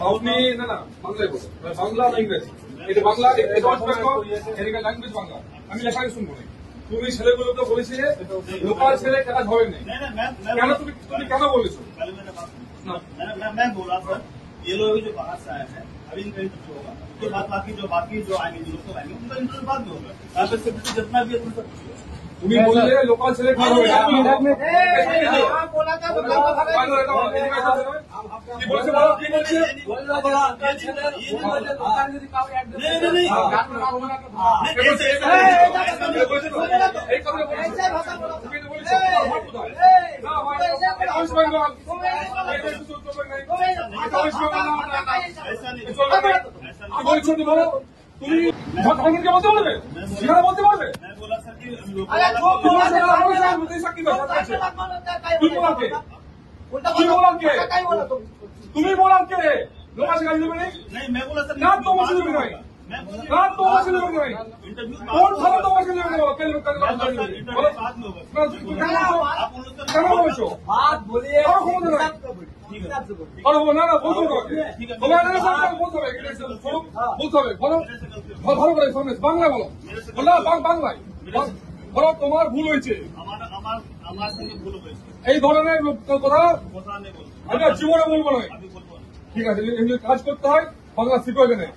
আপনি না না বাংলায় বলো, বাংলা না ইংরেজি? এটা বাংলা, এদিকে ল্যাঙ্গুয়েজ বাংলা। আমি লেখাই শুনবো না। তুমি ছেলেগুলোকে বলেছিলে লোকাল ছেলে কাজ হবে না, কেন তুমি কেন বলেছো? मैं बोल रहा था ये लोग जो बाहर से आए हैं अभी इनका इंटरव्यू होगा, उसके बाद बाकी जो आएंगे जो लोग आएंगे उनका इंटरव्यू बाद में होगा। यहाँ पे सिक्योरिटी जितना भी है तुम सब তুমি বললে লোকাল ছেলে কাজ হবে না, बोला था কি বলছে বলো, কি বলছে? তুমি বলতে পারবে, সেখানে বলতে পারবে। তুমি বলার কে? লোকাল ছেলে নেবে नहीं मैं बोला सर না, তোমার ছেলে নেবে নাই, না তোমার ছেলে নেবে নাই। কোন ভালো তোমার ছেলে নেবে? কেন বলছো? बात बोलिए না না বলতে হবে, বলতে হবে, ভালো করে সামনে বাংলা বলো, বাংলায় বলো তোমার ভুল হয়েছে, আমার সঙ্গে ভুল হয়েছে এই ধরনের কথা কথা নেই বলবো আমি আর জীবনে বলবো না। अभी बोलबो ना। ঠিক আছে, এমনি কাজ করতে হয়, বাংলা শিখবে না।